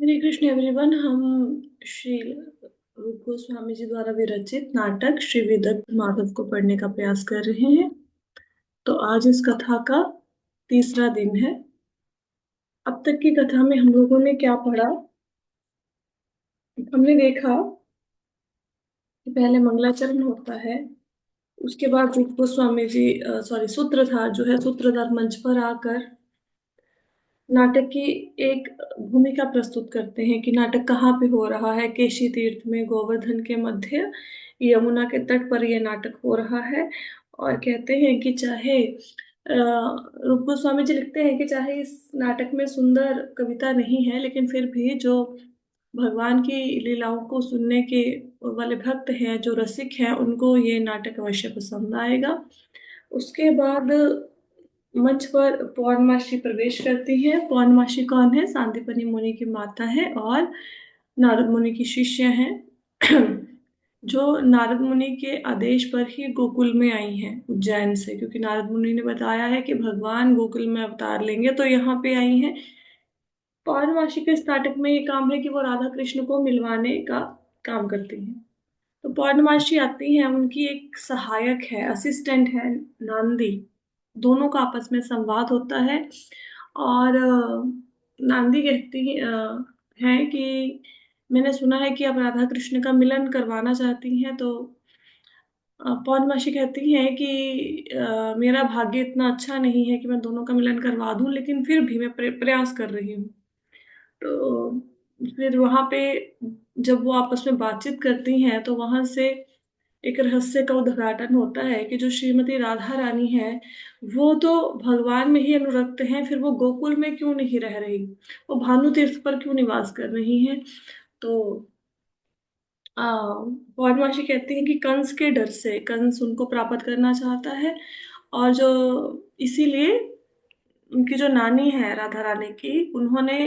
हरे Krishna everyone. हम श्री रूप गोस्वामी जी द्वारा विरचित नाटक श्री विदग्ध माधव को पढ़ने का प्रयास कर रहे हैं। तो आज इस कथा का तीसरा दिन है। अब तक की कथा में हम लोगों ने क्या पढ़ा? हमने देखा कि पहले मंगलाचरण होता है। उसके बाद रूप गोस्वामी जी सूत्रधार जो है सूत्रधार मंच पर आकर नाटक की एक भूमिका प्रस्तुत करते हैं कि नाटक कहाँ पे हो रहा है। केशी तीर्थ में गोवर्धन के मध्य यमुना के तट पर यह नाटक हो रहा है। और कहते हैं कि चाहे रूप गोस्वामी जी लिखते हैं कि चाहे इस नाटक में सुंदर कविता नहीं है, लेकिन फिर भी जो भगवान की लीलाओं को सुनने के वाले भक्त हैं, जो रसिक हैं, उनको ये नाटक अवश्य पसंद आएगा। उसके बाद मंच पर पौर्णमासी प्रवेश करती है। पौर्णमासी कौन है? सांदीपनि मुनि की माता है और नारद मुनि की शिष्य हैं। जो नारद मुनि के आदेश पर ही गोकुल में आई हैं उज्जैन से, क्योंकि नारद मुनि ने बताया है कि भगवान गोकुल में अवतार लेंगे, तो यहाँ पे आई हैं। पौर्णमासी के इस नाटक में ये काम है कि वो राधा कृष्ण को मिलवाने का काम करती हैं। तो पौर्णमासी आती हैं, उनकी एक सहायक है, असिस्टेंट है, नांदी। दोनों का आपस में संवाद होता है। और नांदी कहती है कि मैंने सुना है कि आप राधा कृष्ण का मिलन करवाना चाहती हैं। तो पौर्णमासी कहती हैं कि मेरा भाग्य इतना अच्छा नहीं है कि मैं दोनों का मिलन करवा दूं, लेकिन फिर भी मैं प्रयास कर रही हूँ। तो फिर वहां पे जब वो आपस में बातचीत करती हैं तो वहां से एक रहस्य का उद्घाटन होता है कि जो श्रीमती राधा रानी है, वो तो भगवान में ही अनुरक्त हैं, फिर वो गोकुल में क्यों नहीं रह रही? वो भानु तीर्थ पर क्यों निवास कर रही हैं? तो आ, पौर्णमासी कहती है कि कंस के डर से, कंस उनको प्राप्त करना चाहता है। और जो इसीलिए उनकी जो नानी है राधा रानी की, उन्होंने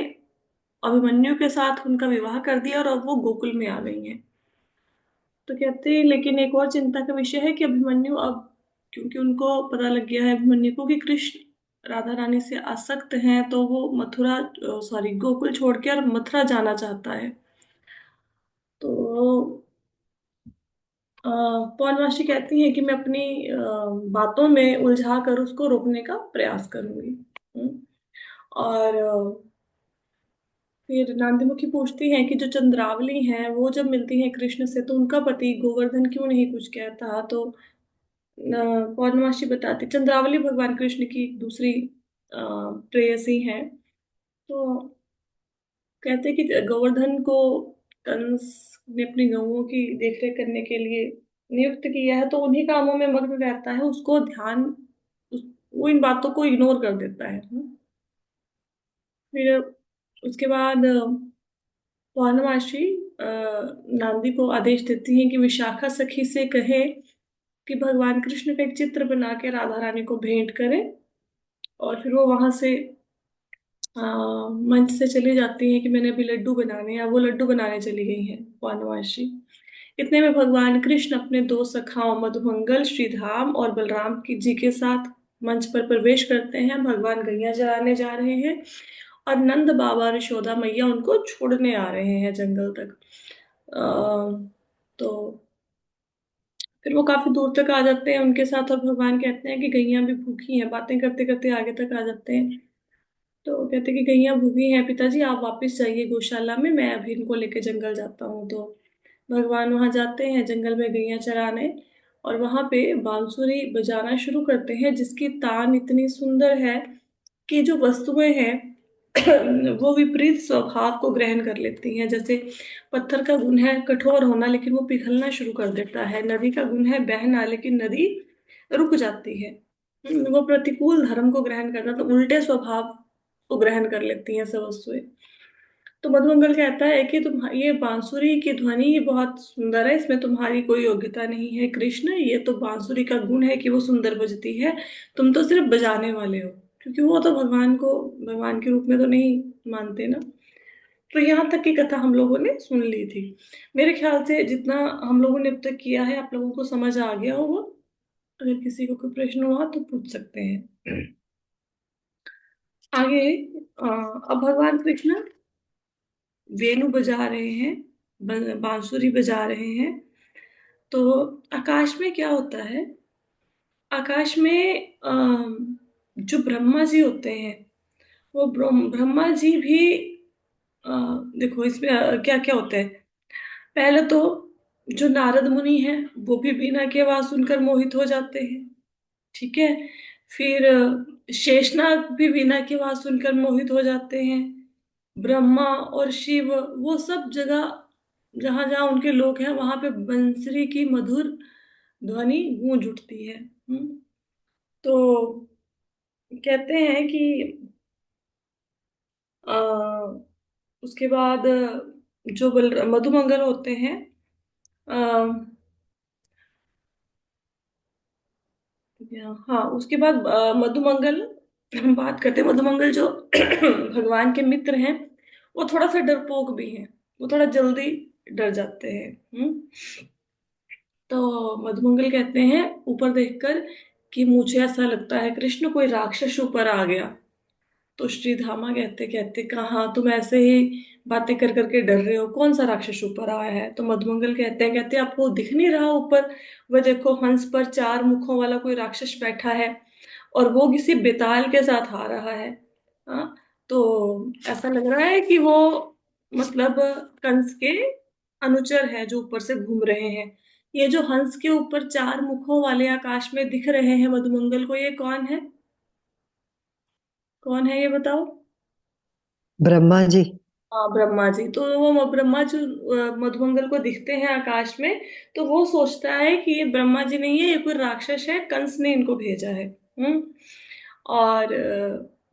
अभिमन्यु के साथ उनका विवाह कर दिया और अब वो गोकुल में आ गई हैं। तो कहते हैं लेकिन एक और चिंता का विषय है कि अभिमन्यु अब, क्योंकि उनको पता लग गया है अभिमन्यु को कि कृष्ण राधा रानी से आसक्त हैं, तो वो मथुरा गोकुल छोड़ के और मथुरा जाना चाहता है। तो पौर्णमासी कहती हैं कि मैं अपनी बातों में उलझा कर उसको रोकने का प्रयास करूंगी। और फिर नांदीमुखी पूछती हैं कि जो चंद्रावली हैं वो जब मिलती हैं कृष्ण से तो उनका पति गोवर्धन क्यों नहीं कुछ कहता? तो पौर्णमासी बताती, चंद्रावली भगवान कृष्ण की एक दूसरी प्रेयसी है। तो कहते कि गोवर्धन को कंस ने अपनी गौओं की देखरेख करने के लिए नियुक्त किया है, तो उन्हीं कामों में मग्न रहता है, उसको ध्यान वो इन बातों को इग्नोर कर देता है। फिर उसके बाद पौर्णमासी नांदी को आदेश देती है कि विशाखा सखी से कहे कि भगवान कृष्ण का एक चित्र बना के राधा रानी को भेंट करें। और फिर वो वहां से मंच से चली जाती हैं कि मैंने अभी लड्डू बनाने, या वो लड्डू बनाने चली गई हैं पौर्णमासी। इतने में भगवान कृष्ण अपने दो सखाओं मधुमंगल श्रीधाम और बलराम की जी के साथ मंच पर प्रवेश करते हैं। भगवान गैया चराने जा रहे हैं और नंद बाबा और यशोदा मैया उनको छोड़ने आ रहे हैं जंगल तक। तो फिर वो काफी दूर तक आ जाते हैं उनके साथ, और भगवान कहते हैं कि गैया भी भूखी हैं। बातें करते करते आगे तक आ जाते हैं। तो कहते कि गैया भूखी हैं पिताजी, आप वापस जाइए गौशाला में, मैं अभी इनको लेके जंगल जाता हूँ। तो भगवान वहां जाते हैं जंगल में गैया चराने, और वहां पे बांसुरी बजाना शुरू करते हैं, जिसकी तान इतनी सुंदर है कि जो वस्तुएं हैं वो विपरीत स्वभाव को ग्रहण कर लेती हैं। जैसे पत्थर का गुण है कठोर होना, लेकिन वो पिघलना शुरू कर देता है। नदी का गुण है बहना, लेकिन नदी रुक जाती है। वो प्रतिकूल धर्म को ग्रहण करना, तो उल्टे स्वभाव को ग्रहण कर लेती हैं सब वस्तुएं। तो मधुमंगल कहता है कि तुम, ये बांसुरी की ध्वनि ही बहुत सुंदर है, इसमें तुम्हारी कोई योग्यता नहीं है कृष्ण। ये तो बांसुरी का गुण है कि वो सुंदर बजती है, तुम तो सिर्फ बजाने वाले हो। क्योंकि वो तो भगवान को भगवान के रूप में तो नहीं मानते ना। तो यहाँ तक की कथा हम लोगों ने सुन ली थी। मेरे ख्याल से जितना हम लोगों ने अब तक किया है, आप लोगों को समझ आ गया होगा। अगर किसी को कोई प्रश्न हुआ तो पूछ सकते हैं। आगे अब भगवान कृष्ण वेणु बजा रहे हैं, बांसुरी बजा रहे हैं। तो आकाश में क्या होता है, आकाश में जो ब्रह्मा जी होते हैं, वो ब्रह्मा जी भी अ, देखो इसमें क्या क्या होता है। पहले तो जो नारद मुनि हैं वो भी वीणा की आवाज सुनकर मोहित हो जाते हैं। ठीक है। फिर शेषनाग भी वीणा की आवाज सुनकर मोहित हो जाते हैं। ब्रह्मा और शिव, वो सब जगह जहां जहां उनके लोग हैं वहां पे बंसरी की मधुर ध्वनि गूंज उठती है। तो कहते हैं कि अ, उसके बाद जो मधुमंगल होते हैं, अ, हाँ उसके बाद मधुमंगल, हम बात करते हैं मधुमंगल जो भगवान के मित्र हैं, वो थोड़ा सा डरपोक भी हैं, वो थोड़ा जल्दी डर जाते हैं। तो मधुमंगल कहते हैं ऊपर देखकर कि मुझे ऐसा लगता है कृष्ण कोई राक्षस ऊपर आ गया। तो श्री धामा कहते कहते कहाँ तुम ऐसे ही बातें कर करके डर रहे हो, कौन सा राक्षस ऊपर आया है। तो मधुमंगल कहते आपको दिख नहीं रहा ऊपर, वह देखो हंस पर चार मुखों वाला कोई राक्षस बैठा है और वो किसी बेताल के साथ आ रहा है। हाँ, तो ऐसा लग रहा है कि वो मतलब कंस के अनुचर है जो ऊपर से घूम रहे हैं। ये जो हंस के ऊपर चार मुखों वाले आकाश में दिख रहे हैं मधुमंगल को, ये कौन है, कौन है ये बताओ। ब्रह्मा जी। हाँ ब्रह्मा जी। तो वो ब्रह्मा जी मधुमंगल को दिखते हैं आकाश में, तो वो सोचता है कि ये ब्रह्मा जी नहीं है, ये कोई राक्षस है, कंस ने इनको भेजा है। और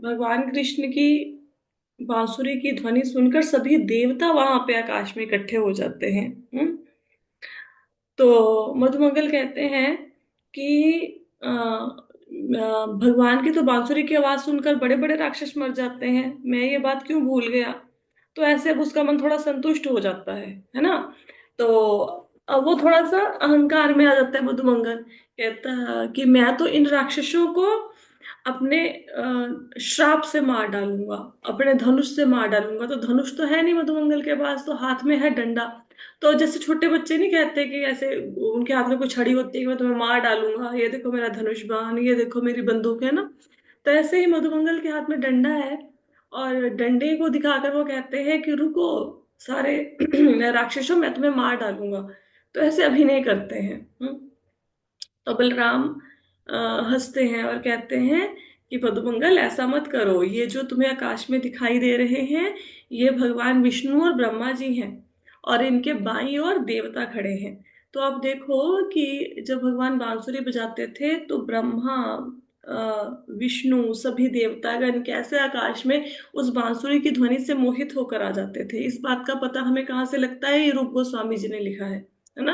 भगवान कृष्ण की बांसुरी की ध्वनि सुनकर सभी देवता वहां पे आकाश में इकट्ठे हो जाते हैं। तो मधुमंगल कहते हैं कि भगवान की तो बांसुरी की आवाज सुनकर बड़े बड़े राक्षस मर जाते हैं, मैं ये बात क्यों भूल गया। तो ऐसे अब उसका मन थोड़ा संतुष्ट हो जाता है ना। तो अब वो थोड़ा सा अहंकार में आ जाता है मधुमंगल, कहता कि मैं तो इन राक्षसों को अपने श्राप से मार डालूंगा, अपने धनुष से मार डालूंगा। तो धनुष तो है नहीं मधुमंगल के पास, तो हाथ में है डंडा। तो जैसे छोटे बच्चे नहीं कहते कि ऐसे उनके हाथ में कोई छड़ी होती है कि मैं तुम्हें मार डालूंगा, ये देखो मेरा धनुष बाण, ये देखो मेरी बंदूक है ना। तो ऐसे ही मधुमंगल के हाथ में डंडा है, और डंडे को दिखाकर वो कहते हैं कि रुको सारे राक्षसों, मैं तुम्हें मार डालूंगा। तो ऐसे अभिनय करते हैं। तो बलराम अ, हंसते हैं और कहते हैं कि मधुमंगल ऐसा मत करो, ये जो तुम्हें आकाश में दिखाई दे रहे हैं ये भगवान विष्णु और ब्रह्मा जी हैं, और इनके बाईं ओर देवता खड़े हैं। तो आप देखो कि जब भगवान बांसुरी बजाते थे तो ब्रह्मा, विष्णु, सभी देवतागण कैसे आकाश में उस बांसुरी की ध्वनि से मोहित होकर आ जाते थे। इस बात का पता हमें कहाँ से लगता है, ये रूप गोस्वामी जी ने लिखा है ना।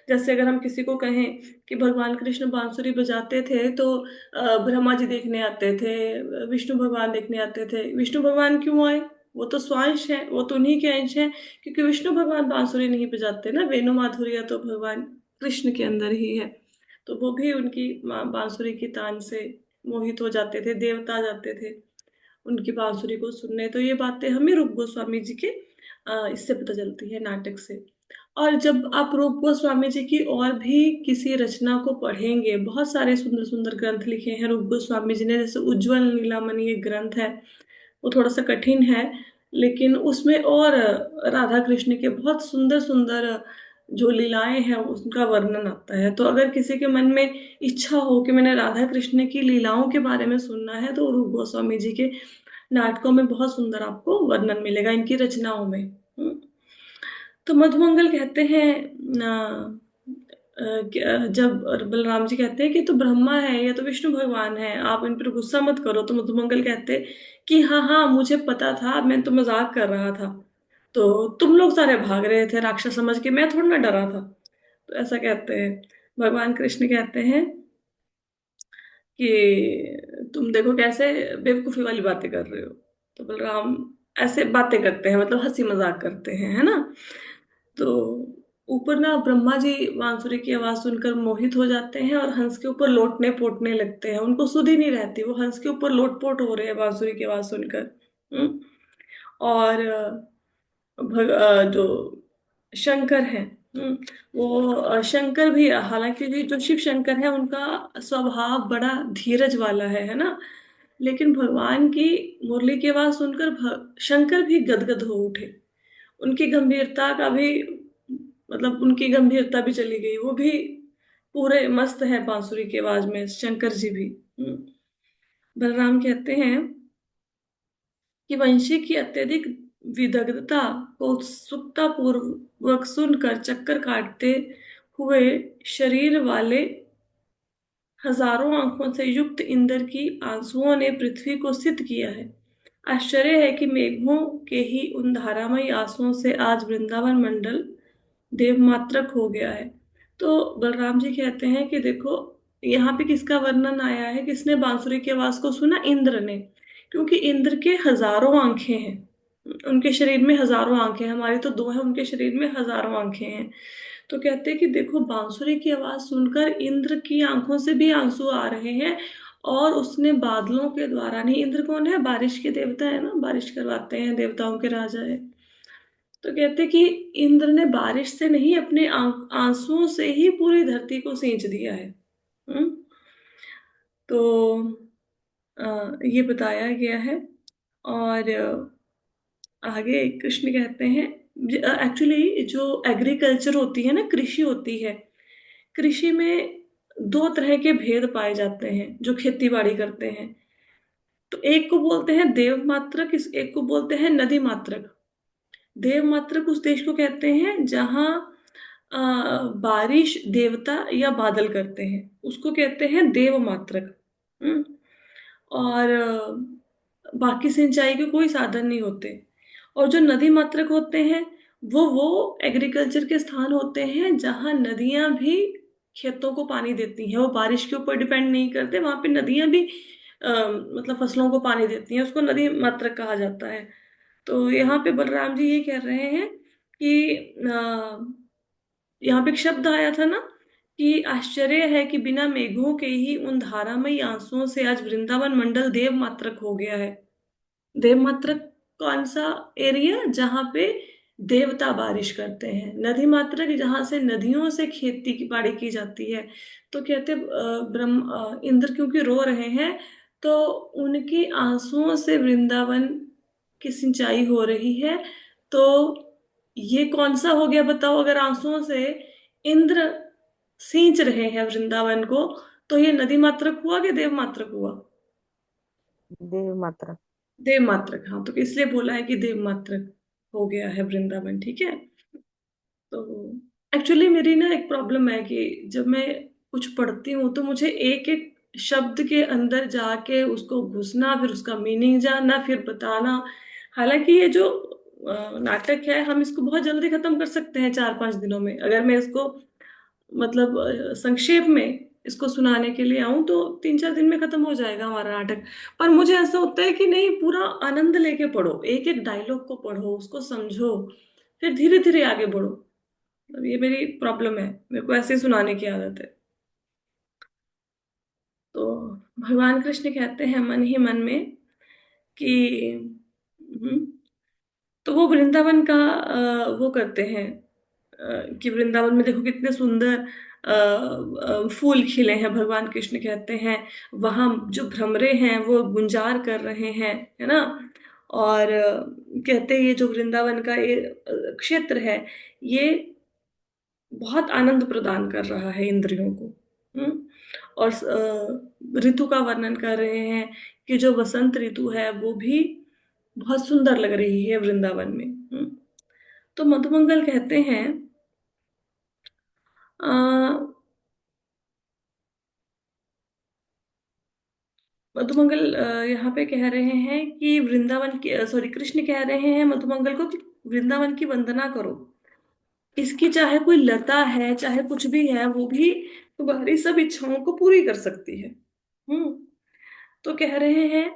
जैसे अगर हम किसी को कहें कि भगवान कृष्ण बांसुरी बजाते थे तो ब्रह्मा जी देखने आते थे, विष्णु भगवान देखने आते थे। विष्णु भगवान क्यों आए, वो तो स्वांश है, वो तो उन्हीं के अंश है, क्योंकि विष्णु भगवान बांसुरी नहीं बजाते ना, वेणु माधुर्य तो भगवान कृष्ण के अंदर ही है। तो वो भी उनकी बांसुरी की तान से मोहित हो जाते थे, देवता आ जाते थे उनकी बांसुरी को सुनने। तो ये बातें हमें रूप गोस्वामी जी के इससे पता चलती है, नाटक से। और जब आप रूप गोस्वामी जी की और भी किसी रचना को पढ़ेंगे, बहुत सारे सुंदर सुंदर ग्रंथ लिखे हैं रूप गोस्वामी जी ने, जैसे उज्जवल नीलामणि एक ग्रंथ है, वो थोड़ा सा कठिन है, लेकिन उसमें और राधा कृष्ण के बहुत सुंदर सुंदर जो लीलाएं हैं उनका वर्णन आता है। तो अगर किसी के मन में इच्छा हो कि मैंने राधा कृष्ण की लीलाओं के बारे में सुनना है, तो रूप गोस्वामी जी के नाटकों में बहुत सुंदर आपको वर्णन मिलेगा, इनकी रचनाओं में। तो मधुमंगल कहते हैं जब बलराम जी कहते हैं कि तो ब्रह्मा है या तो विष्णु भगवान है, आप इन पर गुस्सा मत करो। तो मधुमंगल कहते कि हाँ हाँ मुझे पता था, मैं तो मजाक कर रहा था, तो तुम लोग सारे भाग रहे थे राक्षस समझ के, मैं थोड़ा ना डरा था। तो ऐसा कहते हैं। भगवान कृष्ण कहते हैं कि तुम देखो कैसे बेवकूफी वाली बातें कर रहे हो। तो बलराम ऐसे बातें करते हैं, मतलब हंसी मजाक करते हैं, है ना। तो ऊपर ना ब्रह्मा जी बांसुरी की आवाज सुनकर मोहित हो जाते हैं और हंस के ऊपर लोटने पोटने लगते हैं, उनको सुध ही नहीं रहती, वो हंस के ऊपर लोटपोट हो रहे हैं बांसुरी की आवाज सुनकर। हम्म? और जो शंकर हैं, वो शंकर भी, हालांकि ये जो शिव शंकर है उनका स्वभाव बड़ा धीरज वाला है ना। लेकिन भगवान की मुरली की आवाज सुनकर शंकर भी गदगद हो उठे। उनकी गंभीरता का भी, मतलब उनकी गंभीरता भी चली गई, वो भी पूरे मस्त है बांसुरी की आवाज में, शंकर जी भी। बलराम कहते हैं कि वंशी की अत्यधिक विदग्धता को उत्सुकता पूर्वक सुनकर चक्कर काटते हुए शरीर वाले हजारों आंखों से युक्त इंद्र की आंसुओं ने पृथ्वी को सिद्ध किया है। आश्चर्य है कि मेघों के ही उन धारामयी आंसुओं से आज वृंदावन मंडल देवमात्रक हो गया है। तो बलराम जी कहते हैं कि देखो, यहाँ पे किसका वर्णन आया है, किसने बांसुरी की आवाज को सुना? इंद्र ने। क्योंकि इंद्र के हजारों आंखें हैं, उनके शरीर में हजारों आंखें हैं। हमारी तो दो हैं, उनके शरीर में हजारों आंखें हैं। तो कहते हैं कि देखो, बांसुरी की आवाज सुनकर इंद्र की आंखों से भी आंसू आ रहे हैं। और उसने बादलों के द्वारा, नहीं, इंद्र कौन है? बारिश के देवता है ना, बारिश करवाते हैं, देवताओं के राजा है। तो कहते हैं कि इंद्र ने बारिश से नहीं, अपने आंसुओं से ही पूरी धरती को सींच दिया है। हम्म। तो ये बताया गया है। और आगे कृष्ण कहते हैं, एक्चुअली जो एग्रीकल्चर होती है ना, कृषि होती है, कृषि में दो तरह के भेद पाए जाते हैं जो खेती बाड़ी करते हैं। तो एक को बोलते हैं देव मात्रक, इस एक को बोलते हैं नदी मात्रक। देव मात्रक उस देश को कहते हैं जहाँ बारिश देवता या बादल करते हैं, उसको कहते हैं देव मात्रक। हम्म। और बाकी सिंचाई के कोई साधन नहीं होते। और जो नदी मात्रक होते हैं, वो एग्रीकल्चर के स्थान होते हैं जहाँ नदियां भी खेतों को पानी देती हैं। वो बारिश के ऊपर डिपेंड नहीं करते, वहां पे नदियां भी मतलब फसलों को पानी देती हैं, उसको नदी मात्रक कहा जाता है। तो यहाँ पे बलराम जी ये कह रहे हैं कि यहाँ पे एक शब्द आया था ना कि आश्चर्य है कि बिना मेघों के ही उन धारामयी आंसुओं से आज वृंदावन मंडल देव मात्रक हो गया है। देव मात्रक कौन सा एरिया? जहाँ पे देवता बारिश करते हैं। नदी मात्रक जहाँ से नदियों से खेती की बाड़ी की जाती है। तो कहते इंद्र क्योंकि रो रहे हैं, तो उनकी आंसुओं से वृंदावन की सिंचाई हो रही है। तो ये कौन सा हो गया बताओ? अगर आंसुओं से इंद्र सींच रहे हैं वृंदावन को, तो ये नदी मात्रक हुआ कि देव मात्रक हुआ? देव मात्रा। देव मात्रक, हाँ। तो इसलिए बोला है कि देव मात्रक हो गया है वृंदावन, ठीक है। तो एक्चुअली मेरी ना एक प्रॉब्लम है कि जब मैं कुछ पढ़ती हूँ तो मुझे एक एक शब्द के अंदर जाके उसको घुसना, फिर उसका मीनिंग जानना, फिर बताना। हालांकि ये जो नाटक है, हम इसको बहुत जल्दी खत्म कर सकते हैं 4-5 दिनों में। अगर मैं इसको मतलब संक्षेप में इसको सुनाने के लिए आऊं तो 3-4 दिन में खत्म हो जाएगा हमारा नाटक। पर मुझे ऐसा होता है कि नहीं, पूरा आनंद लेके पढ़ो, एक एक डायलॉग को पढ़ो, उसको समझो, फिर धीरे धीरे आगे बढ़ो। अब ये मेरी प्रॉब्लम है, मेरे को ऐसे ही सुनाने की आदत है। तो भगवान कृष्ण कहते हैं मन ही मन में कि तो वो वृंदावन का वो करते हैं, कि वृंदावन में देखो कितने सुंदर फूल खिले हैं। भगवान कृष्ण कहते हैं वहां जो भ्रमरे हैं वो गुंजार कर रहे हैं, है ना। और कहते हैं ये जो वृंदावन का ये क्षेत्र है, ये बहुत आनंद प्रदान कर रहा है इंद्रियों को। हम्म। और ऋतु का वर्णन कर रहे हैं कि जो वसंत ऋतु है वो भी बहुत सुंदर लग रही है वृंदावन में। तो मधुमंगल कहते हैं, अ, मधुमंगल यहाँ पे कह रहे हैं कि वृंदावन की, सॉरी, कृष्ण कह रहे हैं मधुमंगल को कि वृंदावन की वंदना करो। इसकी चाहे कोई लता है, चाहे कुछ भी है, वो भी तुम्हारी सब इच्छाओं को पूरी कर सकती है। हम्म। तो कह रहे हैं,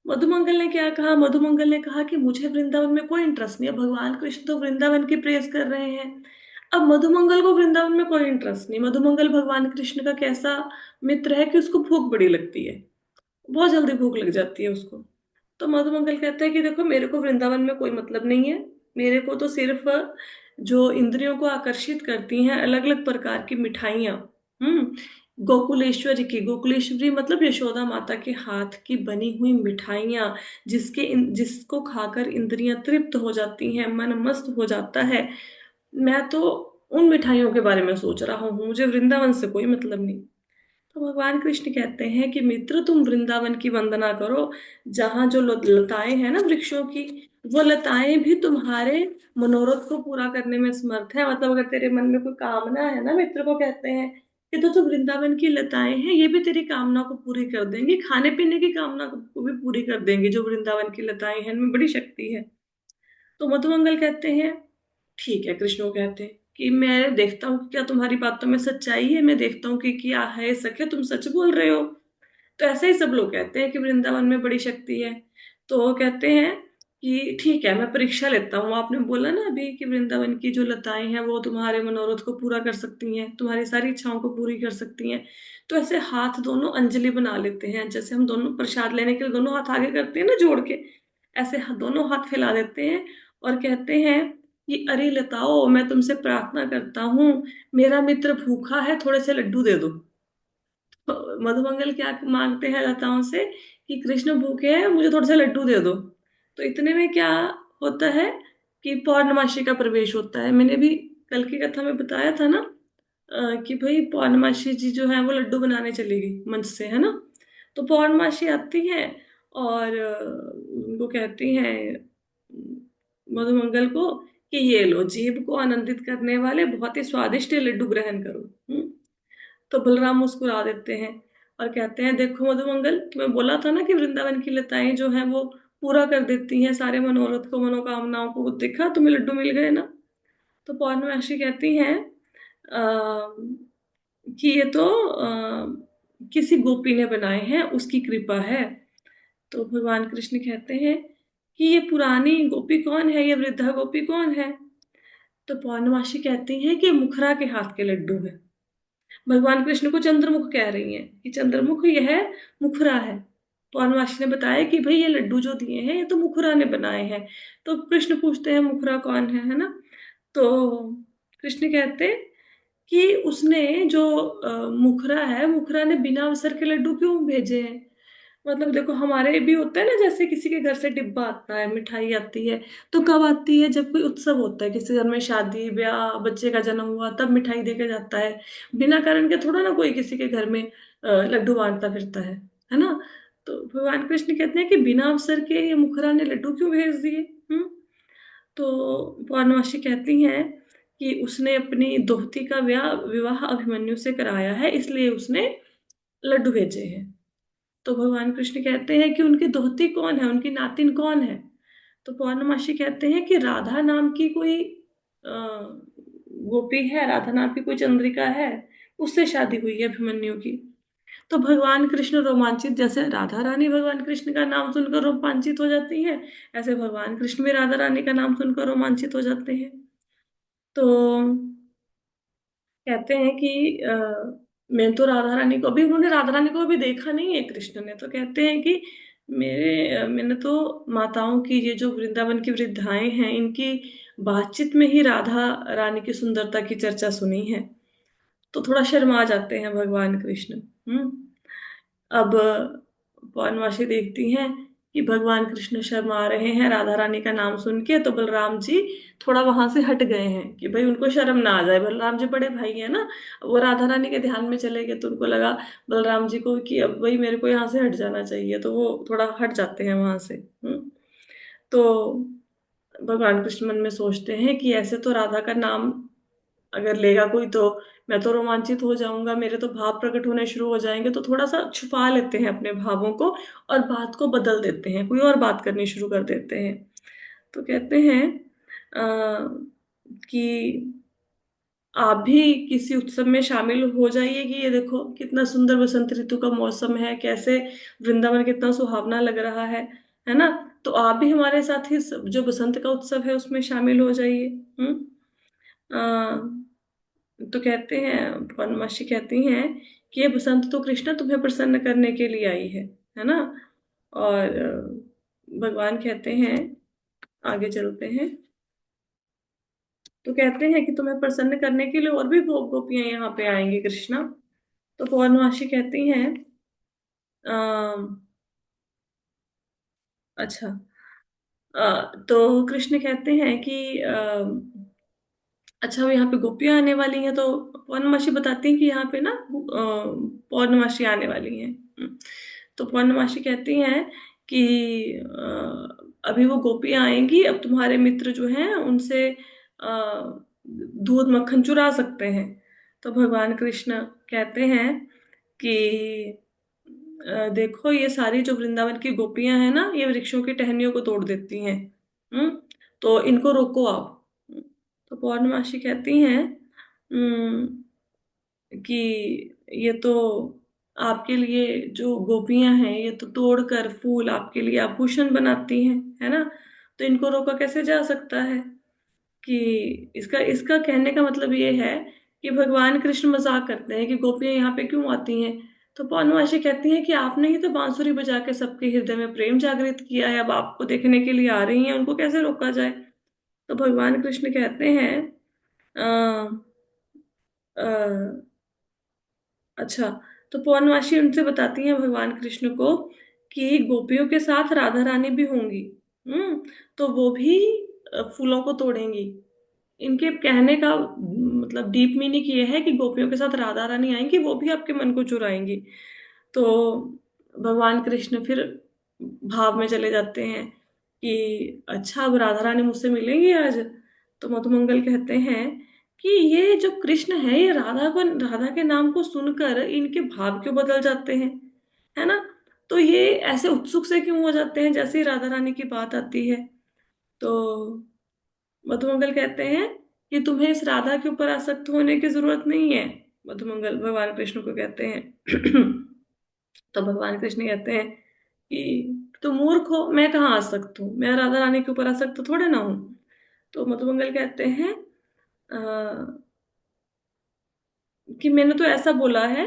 मधुमंगल ने क्या कहा? मधुमंगल ने कहा कि मुझे वृंदावन में कोई इंटरेस्ट नहीं है। भगवान कृष्ण तो वृंदावन की प्रेज कर रहे हैं। अब मधुमंगल को वृंदावन में कोई इंटरेस्ट नहीं। मधुमंगल भगवान कृष्ण का कैसा मित्र है कि उसको भूख बड़ी लगती है, बहुत जल्दी भूख लग जाती है उसको। तो मधुमंगल कहता है कि देखो, मेरे को वृंदावन में कोई मतलब नहीं है। मेरे को तो सिर्फ जो इंद्रियों को आकर्षित करती हैं अलग अलग प्रकार की मिठाइयाँ। हम्म। गोकुलेश्वरी मतलब यशोदा माता के हाथ की बनी हुई मिठाइयाँ, जिसको खाकर इंद्रियां तृप्त हो जाती हैं, मन मस्त हो जाता है। मैं तो उन मिठाइयों के बारे में सोच रहा हूँ, मुझे वृंदावन से कोई मतलब नहीं। तो भगवान कृष्ण कहते हैं कि मित्र, तुम वृंदावन की वंदना करो, जहाँ जो लताएं हैं ना वृक्षों की, वो लताएं भी तुम्हारे मनोरथ को पूरा करने में समर्थ है। मतलब अगर तेरे मन में कोई कामना है ना, मित्र को कहते हैं कि तो जो वृंदावन की लताएं हैं ये भी तेरी कामना को पूरी कर देंगी, खाने पीने की कामना को भी पूरी कर देंगी। जो वृंदावन की लताएं हैं इनमें बड़ी शक्ति है। तो मधुमंगल कहते हैं ठीक है। कृष्ण को कहते हैं कि मैं देखता हूँ कि क्या तुम्हारी बातों में सच्चाई है, मैं देखता हूँ कि क्या है सखे, तुम सच बोल रहे हो। तो ऐसे ही सब लोग कहते हैं कि वृंदावन में बड़ी शक्ति है। तो वो कहते हैं कि ठीक है, मैं परीक्षा लेता हूँ। आपने बोला ना अभी कि वृंदावन की जो लताएं हैं वो तुम्हारे मनोरथ को पूरा कर सकती हैं, तुम्हारी सारी इच्छाओं को पूरी कर सकती हैं। तो ऐसे हाथ दोनों अंजलि बना लेते हैं, जैसे हम दोनों प्रसाद लेने के लिए दोनों हाथ आगे करते हैं ना जोड़ के, ऐसे दोनों हाथ फैला देते हैं और कहते हैं कि अरे लताओ, मैं तुमसे प्रार्थना करता हूँ, मेरा मित्र भूखा है, थोड़े से लड्डू दे दो। मधुमंगल क्या मांगते हैं लताओं से कि कृष्ण भूखे हैं, मुझे थोड़े से लड्डू दे दो। तो इतने में क्या होता है कि पौर्णमासी का प्रवेश होता है। मैंने भी कल की कथा में बताया था ना कि भाई पौर्णमासी जी जो है वो लड्डू बनाने चली गई मंच से, है ना। तो पौर्णमासी आती है और उनको कहती हैं मधुमंगल को कि ये लो, जीभ को आनंदित करने वाले बहुत ही स्वादिष्ट ये लड्डू ग्रहण करो। तो बलराम मुस्कुरा देते हैं और कहते हैं देखो मधुमंगल, तुम्हें बोला था ना कि वृंदावन की लताएं जो हैं वो पूरा कर देती हैं सारे मनोरथ को, मनोकामनाओं को। देखा, तुम्हें लड्डू मिल गए ना। तो पौर्णमासी कहती हैं कि ये तो किसी गोपी ने बनाए हैं, उसकी कृपा है। तो भगवान कृष्ण कहते हैं कि ये पुरानी गोपी कौन है, ये वृद्धा गोपी कौन है। तो पौर्णमासी कहती हैं कि मुखरा के हाथ के लड्डू है। भगवान कृष्ण को चंद्रमुख कह रही हैं कि चंद्रमुख यह मुखरा है। पौर्णमासी ने बताया कि भाई ये लड्डू जो दिए हैं ये तो मुखरा ने बनाए हैं। तो कृष्ण पूछते हैं मुखरा कौन है ना। तो कृष्ण कहते कि उसने जो मुखरा है, मुखरा ने बिना अवसर के लड्डू क्यों भेजे हैं। मतलब देखो, हमारे भी होता है ना, जैसे किसी के घर से डिब्बा आता है, मिठाई आती है, तो कब आती है, जब कोई उत्सव होता है, किसी घर में शादी ब्याह, बच्चे का जन्म हुआ, तब मिठाई देके जाता है। बिना कारण के थोड़ा ना कोई किसी के घर में लड्डू बांटता फिरता है ना। तो भगवान कृष्ण कहते हैं कि बिना अवसर के ये मुखरा ने लड्डू क्यों भेज दिए। तो पौर्णमासी कहती हैं कि उसने अपनी दोहती का विवाह अभिमन्यु से कराया है, इसलिए उसने लड्डू भेजे हैं। तो भगवान कृष्ण कहते हैं कि उनकी दोहती कौन है, उनकी नातिन कौन है। तो पौर्णमासी कहते हैं कि राधा नाम की कोई गोपी है, राधा नाम की कोई चंद्रिका है, उससे शादी हुई है अभिमन्यु की। तो भगवान कृष्ण रोमांचित, जैसे राधा रानी भगवान कृष्ण का नाम सुनकर रोमांचित हो जाती है, ऐसे भगवान कृष्ण भी राधा रानी का नाम सुनकर रोमांचित हो जाते हैं। तो कहते हैं कि मैं तो राधा रानी को, अभी उन्होंने राधा रानी को अभी देखा नहीं है कृष्ण ने, तो कहते हैं कि मैंने तो माताओं की, ये जो वृंदावन की वृद्धाएं हैं, इनकी बातचीत में ही राधा रानी की सुंदरता की चर्चा सुनी है। तो थोड़ा शर्मा जाते हैं भगवान कृष्ण। हम्म। अब पौर्णमासी देखती हैं कि भगवान कृष्ण शर्मा रहे हैं राधा रानी का नाम सुन के, तो बलराम जी थोड़ा वहां से हट गए हैं कि भाई उनको शर्म ना आ जाए। बलराम जी बड़े भाई है ना, वो राधा रानी के ध्यान में चले गए, तो उनको लगा बलराम जी को कि अब भाई मेरे को यहाँ से हट जाना चाहिए, तो वो थोड़ा हट जाते हैं वहां से। तो भगवान कृष्ण मन में सोचते हैं कि ऐसे तो राधा का नाम अगर लेगा कोई तो मैं तो रोमांचित हो जाऊंगा, मेरे तो भाव प्रकट होने शुरू हो जाएंगे। तो थोड़ा सा छुपा लेते हैं अपने भावों को और बात को बदल देते हैं, कोई और बात करनी शुरू कर देते हैं। तो कहते हैं कि आप भी किसी उत्सव में शामिल हो जाइए, कि ये देखो कितना सुंदर बसंत ऋतु का मौसम है, कैसे वृंदावन कितना सुहावना लग रहा है ना। तो आप भी हमारे साथ ही जो बसंत का उत्सव है उसमें शामिल हो जाइए। तो कहते हैं, पौर्णमासी कहती हैं कि ये बसंत तो कृष्णा तुम्हें प्रसन्न करने के लिए आई है ना। और भगवान कहते हैं, आगे चलते हैं। तो कहते हैं कि तुम्हें प्रसन्न करने के लिए और भी गोपियां यहाँ पे आएंगी कृष्णा। तो पौर्णमासी कहती हैं, अम, अच्छा, तो कृष्ण कहते हैं कि अच्छा, वो यहाँ पे गोपियां आने वाली हैं, तो पौर्णमासी बताती हैं कि यहाँ पे ना पौर्णमासी आने वाली हैं। तो पौर्णमासी कहती हैं कि अभी वो गोपियां आएंगी, अब तुम्हारे मित्र जो हैं उनसे दूध मक्खन चुरा सकते हैं। तो भगवान कृष्ण कहते हैं कि देखो, ये सारी जो वृंदावन की गोपियां हैं ना, ये वृक्षों की टहनियों को तोड़ देती हैं। हम्म तो इनको रोको आप। तो पौर्णमासी कहती हैं कि ये तो आपके लिए जो गोपियां हैं, ये तो तोड़कर फूल आपके लिए आभूषण बनाती हैं, है ना। तो इनको रोका कैसे जा सकता है। कि इसका इसका कहने का मतलब ये है कि भगवान कृष्ण मजाक करते हैं कि गोपियां यहाँ पे क्यों आती हैं। तो पौर्णमासी कहती हैं कि आपने ही तो बांसुरी बजा के सबके हृदय में प्रेम जागृत किया है, अब आपको देखने के लिए आ रही हैं, उनको कैसे रोका जाए। तो भगवान कृष्ण कहते हैं, अ, अ, अच्छा, तो पौर्णमासी उनसे बताती हैं भगवान कृष्ण को कि गोपियों के साथ राधा रानी भी होंगी। तो वो भी फूलों को तोड़ेंगी। इनके कहने का मतलब डीप मीनिंग ये है कि गोपियों के साथ राधा रानी आएंगी, वो भी आपके मन को चुराएंगी। तो भगवान कृष्ण फिर भाव में चले जाते हैं कि अच्छा, अब राधा रानी मुझसे मिलेंगी आज। तो मधुमंगल कहते हैं कि ये जो कृष्ण है, ये राधा के नाम को सुनकर इनके भाव क्यों बदल जाते हैं, है ना। तो ये ऐसे उत्सुक से क्यों हो जाते हैं जैसे ही राधा रानी की बात आती है। तो मधुमंगल कहते हैं कि तुम्हें इस राधा के ऊपर आसक्त होने की जरूरत नहीं है। मधुमंगल भगवान कृष्ण को कहते हैं। तो भगवान कृष्ण कहते हैं कि तुम मूर्ख हो, मैं कहाँ आसक्त हूँ, मैं राधा रानी के ऊपर आसक्त थोड़े ना हूँ। तो मधुमंगल कहते हैं कि मैंने तो ऐसा बोला है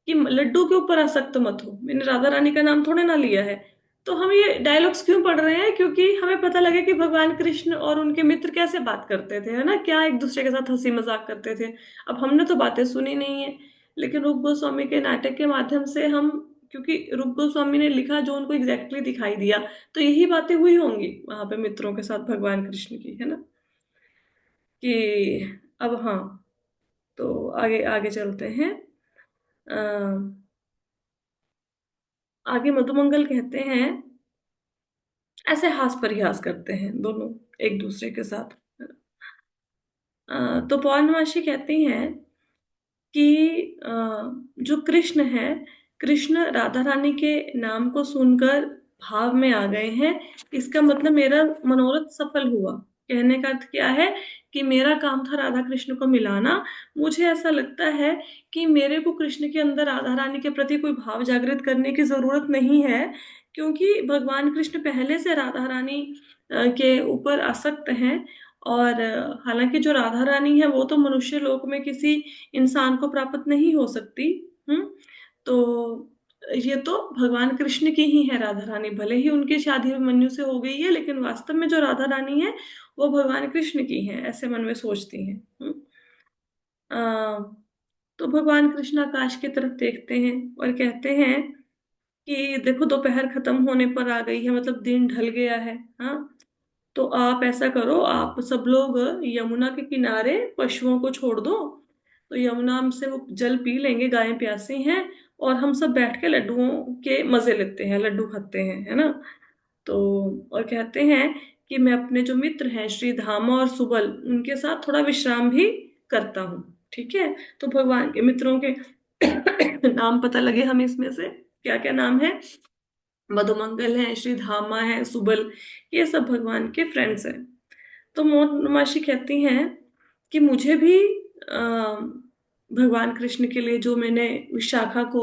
कि लड्डू के ऊपर आसक्त मत हो, मैंने राधा रानी का नाम थोड़े ना लिया है। तो हम ये डायलॉग्स क्यों पढ़ रहे हैं, क्योंकि हमें पता लगे कि भगवान कृष्ण और उनके मित्र कैसे बात करते थे, है ना, क्या एक दूसरे के साथ हंसी मजाक करते थे। अब हमने तो बातें सुनी नहीं है, लेकिन रूप गोस्वामी के नाटक के माध्यम से हम, क्योंकि रूप गोस्वामी ने लिखा जो उनको एग्जैक्टली दिखाई दिया, तो यही बातें हुई होंगी वहां पे मित्रों के साथ भगवान कृष्ण की, है ना। कि अब हाँ, तो आगे आगे चलते हैं। अ, आगे मधुमंगल कहते हैं, ऐसे हास परिहास करते हैं दोनों एक दूसरे के साथ। तो पौर्णमासी कहती हैं कि जो कृष्ण है, कृष्ण राधा रानी के नाम को सुनकर भाव में आ गए हैं, इसका मतलब मेरा मनोरथ सफल हुआ। कहने का अर्थ क्या है कि मेरा काम था राधा कृष्ण को मिलाना। मुझे ऐसा लगता है कि मेरे को कृष्ण के अंदर राधा रानी के प्रति कोई भाव जागृत करने की जरूरत नहीं है, क्योंकि भगवान कृष्ण पहले से राधा रानी के ऊपर आसक्त हैं। और हालांकि जो राधा रानी है वो तो मनुष्य लोक में किसी इंसान को प्राप्त नहीं हो सकती। हम्म तो ये तो भगवान कृष्ण की ही है राधा रानी, भले ही उनकी शादी अभिमन्यु से हो गई है, लेकिन वास्तव में जो राधा रानी है वो भगवान कृष्ण की है, ऐसे मन में सोचती हैं। आ, तो भगवान कृष्ण आकाश की तरफ देखते हैं और कहते हैं कि देखो, दोपहर खत्म होने पर आ गई है, मतलब दिन ढल गया है। हाँ, तो आप ऐसा करो, आप सब लोग यमुना के किनारे पशुओं को छोड़ दो, तो यमुना से वो जल पी लेंगे, गायें प्यासी हैं, और हम सब बैठ के लड्डुओं के मजे लेते हैं, लड्डू खाते हैं, है ना। तो और कहते हैं कि मैं अपने जो मित्र हैं श्री धामा और सुबल, उनके साथ थोड़ा विश्राम भी करता हूँ। ठीक है। तो भगवान के मित्रों के नाम पता लगे हमें इसमें से, क्या क्या नाम है। मधुमंगल है, श्री धामा है, सुबल, ये सब भगवान के फ्रेंड्स हैं। तो मोटमाशी कहती हैं कि मुझे भी भगवान कृष्ण के लिए जो मैंने विशाखा को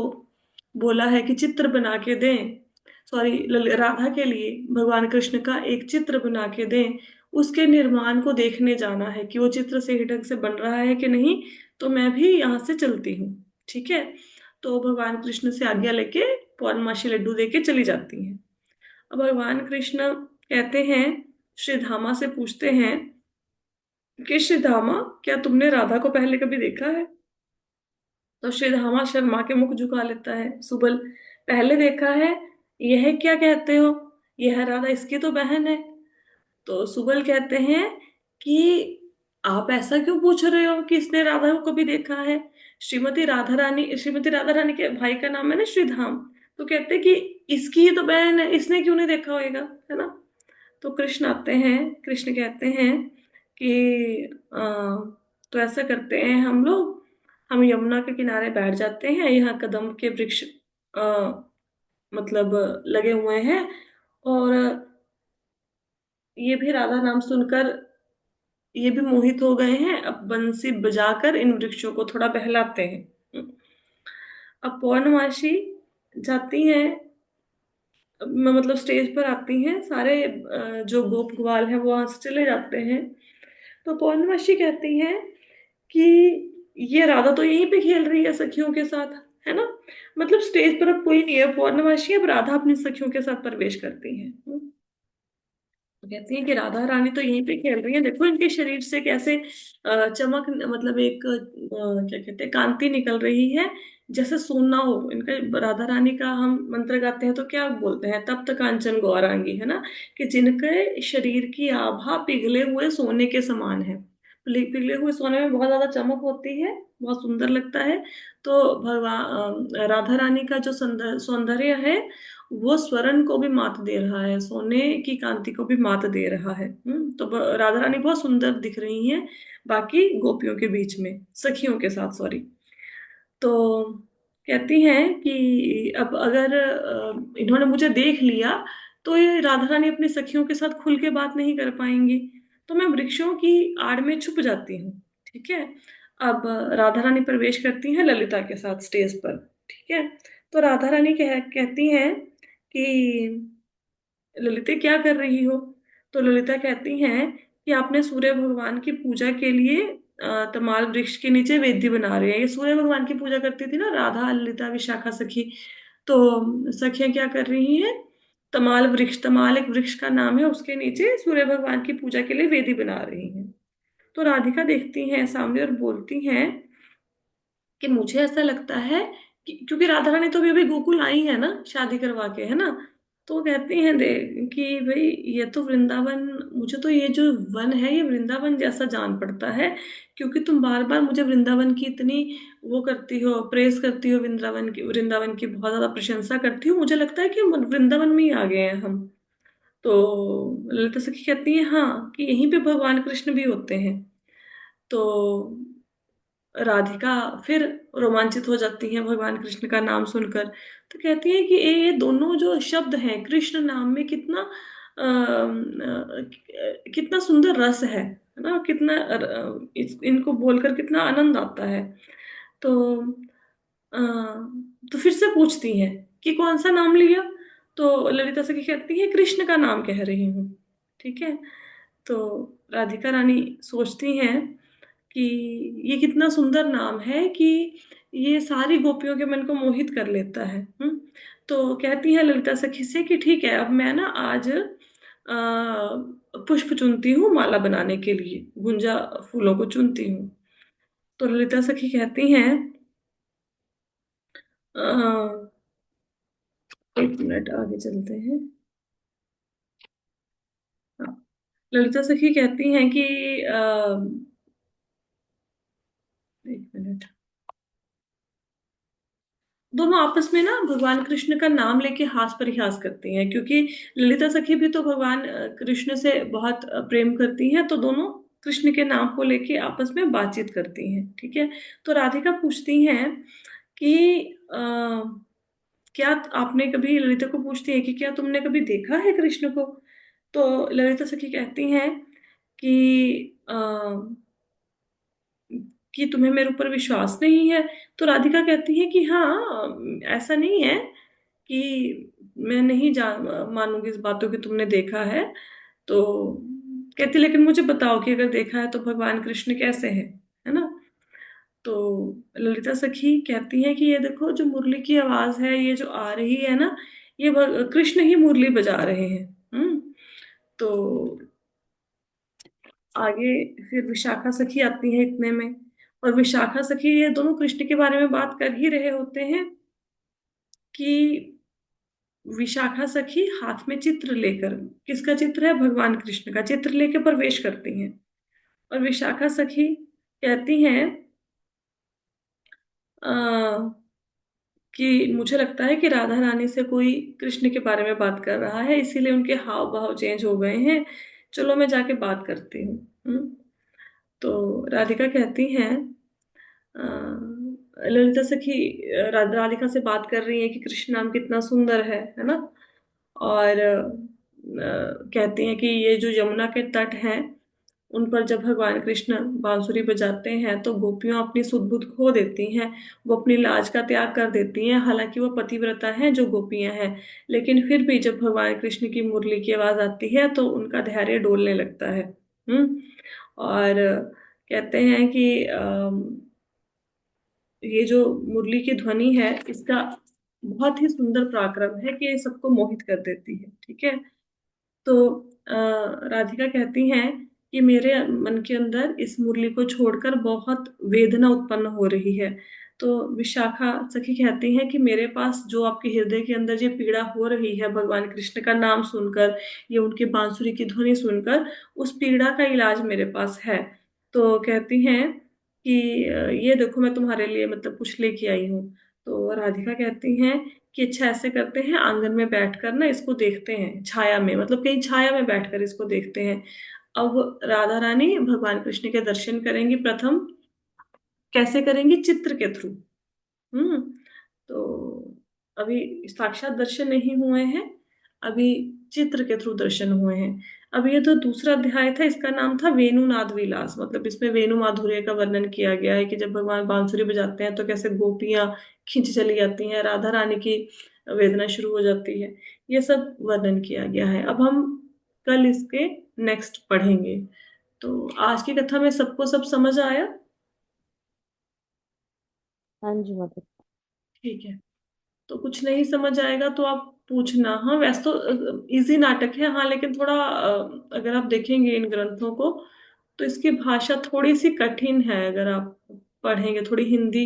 बोला है कि चित्र बना के दें, सॉरी, राधा के लिए भगवान कृष्ण का एक चित्र बना के दें, उसके निर्माण को देखने जाना है कि वो चित्र सही ढंग से बन रहा है कि नहीं। तो मैं भी यहाँ से चलती हूँ। ठीक है। तो भगवान कृष्ण से आज्ञा लेके पौर्णमासी लड्डू देके चली जाती हैं। अब भगवान कृष्ण कहते हैं, श्री धामा से पूछते हैं कि श्रीधामा, क्या तुमने राधा को पहले कभी देखा है? तो श्रीधामा शर्मा के मुख झुका लेता है। सुबल, पहले देखा है? यह क्या कहते हो? यह राधा इसकी तो बहन है। तो सुबल कहते हैं कि आप ऐसा क्यों पूछ रहे हो कि इसने राधा को कभी देखा है? श्रीमती राधा रानी के भाई का नाम है ना श्रीधाम। तो कहते हैं कि इसकी ही तो बहन है, इसने क्यों नहीं देखा होगा, है ना? तो कृष्ण आते हैं। कृष्ण कहते हैं कि तो ऐसा करते हैं हम लोग, हम यमुना के किनारे बैठ जाते हैं, यहाँ कदम के वृक्ष मतलब लगे हुए हैं, और ये भी राधा नाम सुनकर ये भी मोहित हो गए हैं। अब बंसी बजाकर इन वृक्षों को थोड़ा बहलाते हैं। अब पौर्णमासी जाती हैं, मतलब स्टेज पर आती हैं, सारे जो गोप ग्वाल हैं वो वहां से चले जाते हैं। तो पौर्णमासी कहती हैं कि ये राधा तो यहीं पे खेल रही है सखियों के साथ, है ना? मतलब स्टेज पर अब कोई नहीं है, पौर्णमासी अब राधा अपनी सखियों के साथ प्रवेश करती हैं। तो कहती हैं कि राधा रानी तो यहीं पे खेल रही है, देखो इनके शरीर से कैसे चमक, मतलब एक क्या कहते हैं, कांति निकल रही है, जैसे सोना हो इनका। राधा रानी का हम मंत्र गाते हैं तो क्या बोलते हैं? तप्त कांचन गौरांगी, है ना? कि जिनके शरीर की आभा पिघले हुए सोने के समान है। पिघले हुए सोने में बहुत ज्यादा चमक होती है, बहुत सुंदर लगता है। तो भगवान राधा रानी का जो सौंदर्य है वो स्वर्ण को भी मात दे रहा है, सोने की कांति को भी मात दे रहा है। तो राधा रानी बहुत सुंदर दिख रही हैं बाकी गोपियों के बीच में, सखियों के साथ, सॉरी। तो कहती हैं कि अब अगर इन्होंने मुझे देख लिया तो ये राधा रानी अपनी सखियों के साथ खुल के बात नहीं कर पाएंगी, तो मैं वृक्षों की आड़ में छुप जाती हूँ। ठीक है। अब राधा रानी प्रवेश करती हैं ललिता के साथ स्टेज पर। ठीक है। तो राधा रानी कहती हैं कि ललिता क्या कर रही हो? तो ललिता कहती हैं कि आपने सूर्य भगवान की पूजा के लिए तमाल वृक्ष के नीचे वेदी बना रही है। ये सूर्य भगवान की पूजा करती थी ना राधा, ललिता, विशाखा सखी। तो सखियां क्या कर रही हैं? तमाल वृक्ष, तमाल एक वृक्ष का नाम है, उसके नीचे सूर्य भगवान की पूजा के लिए वेदी बना रही हैं। तो राधिका देखती हैं सामने और बोलती हैं कि मुझे ऐसा लगता है कि क्योंकि राधा रानी तो अभी अभी गोकुल आई है ना शादी करवा के, है ना? तो वो कहती हैं दे कि भाई ये तो वृंदावन, मुझे तो ये जो वन है ये वृंदावन जैसा जान पड़ता है, क्योंकि तुम बार बार मुझे वृंदावन की इतनी वो करती हो, प्रेस करती हो, वृंदावन की बहुत ज्यादा प्रशंसा करती हो, मुझे लगता है कि हम वृंदावन में ही आ गए हैं हम। तो ललिता सखी कहती है हाँ, कि यहीं पे भगवान कृष्ण भी होते हैं। तो राधिका फिर रोमांचित हो जाती हैं भगवान कृष्ण का नाम सुनकर। तो कहती है कि ये दोनों जो शब्द हैं कृष्ण नाम में, कितना कितना सुंदर रस है ना? कितना इनको बोलकर कितना आनंद आता है। तो अ, तो फिर से पूछती हैं कि कौन सा नाम लिया? तो ललिता सखी कहती है कृष्ण का नाम कह रही हूँ। ठीक है। तो राधिका रानी सोचती हैं कि ये कितना सुंदर नाम है कि ये सारी गोपियों के मन को मोहित कर लेता है। तो कहती है ललिता सखी से कि ठीक है, अब मैं ना आज पुष्प चुनती हूँ माला बनाने के लिए, गुंजा फूलों को चुनती हूँ। तो ललिता सखी कहती हैं अ, एक मिनट आगे चलते हैं। हाँ, ललिता सखी कहती हैं कि एक मिनट, दोनों आपस में ना भगवान कृष्ण का नाम लेके हास परिहास करती हैं, क्योंकि ललिता सखी भी तो भगवान कृष्ण से बहुत प्रेम करती हैं, तो दोनों कृष्ण के नाम को लेके आपस में बातचीत करती हैं। ठीक है। तो राधिका पूछती हैं कि क्या आपने कभी, ललिता को पूछती है कि क्या तुमने कभी देखा है कृष्ण को? तो ललिता सखी कहती हैं कि तुम्हें मेरे ऊपर विश्वास नहीं है। तो राधिका कहती है कि हाँ, ऐसा नहीं है कि मैं नहीं जान मानूंगी इस बातों की तुमने देखा है। तो कहती लेकिन मुझे बताओ कि अगर देखा है तो भगवान कृष्ण कैसे हैं, है ना? तो ललिता सखी कहती है कि ये देखो जो मुरली की आवाज है ये जो आ रही है ना, ये कृष्ण ही मुरली बजा रहे हैं। तो आगे फिर विशाखा सखी आती है इतने में। और विशाखा सखी ये दोनों कृष्ण के बारे में बात कर ही रहे होते हैं कि विशाखा सखी हाथ में चित्र लेकर, किसका चित्र है, भगवान कृष्ण का चित्र लेकर प्रवेश करती हैं। और विशाखा सखी कहती हैं कि मुझे लगता है कि राधा रानी से कोई कृष्ण के बारे में बात कर रहा है, इसीलिए उनके हाव भाव चेंज हो गए हैं। चलो मैं जाके बात करती हूँ। तो राधिका कहती हैं, ललिता सखी राधिका से बात कर रही है कि कृष्ण नाम कितना सुंदर है ना। और कहती हैं कि ये जो यमुना के तट हैं, उन पर जब भगवान कृष्ण बांसुरी बजाते हैं तो गोपियां अपनी सुध बुध खो देती हैं। वो अपनी लाज का त्याग कर देती हैं, हालांकि वो पतिव्रता हैं जो गोपियां हैं। लेकिन फिर भी जब भगवान कृष्ण की मुरली की आवाज आती है तो उनका धैर्य डोलने लगता है। और कहते हैं कि ये जो मुरली की ध्वनि है, इसका बहुत ही सुंदर पराक्रम है कि ये सबको मोहित कर देती है। ठीक है। तो राधिका कहती हैं कि मेरे मन के अंदर इस मुरली को छोड़कर बहुत वेदना उत्पन्न हो रही है। तो विशाखा सखी कहती हैं कि मेरे पास जो आपके हृदय के अंदर ये पीड़ा हो रही है भगवान कृष्ण का नाम सुनकर, ये उनकी बांसुरी की ध्वनि सुनकर, उस पीड़ा का इलाज मेरे पास है। तो कहती हैं कि ये देखो मैं तुम्हारे लिए मतलब कुछ लेके आई हूँ। तो राधिका कहती हैं कि अच्छा ऐसे करते हैं, आंगन में बैठकर ना इसको देखते हैं, छाया में, मतलब कहीं छाया में बैठकर इसको देखते हैं। अब राधा रानी भगवान कृष्ण के दर्शन करेंगी प्रथम। कैसे करेंगी, चित्र के थ्रू। हम्म तो अभी साक्षात दर्शन नहीं हुए हैं, अभी चित्र के थ्रू दर्शन हुए हैं। अब ये तो दूसरा अध्याय था, इसका नाम था वेणुनाद विलास, मतलब इसमें वेणु माधुर्य का वर्णन किया गया है कि जब भगवान बांसुरी बजाते हैं तो कैसे गोपियां खिंच चली जाती हैं, राधा रानी की वेदना शुरू हो जाती है। ये सब वर्णन किया गया है। अब हम कल इसके नेक्स्ट पढ़ेंगे। तो आज की कथा में सबको सब समझ आया। हाँ जी माता। ठीक है। तो कुछ नहीं समझ आएगा तो आप पूछना। हाँ वैसे तो इजी नाटक है, हाँ लेकिन थोड़ा अगर आप देखेंगे इन ग्रंथों को तो इसकी भाषा थोड़ी सी कठिन है, अगर आप पढ़ेंगे थोड़ी हिंदी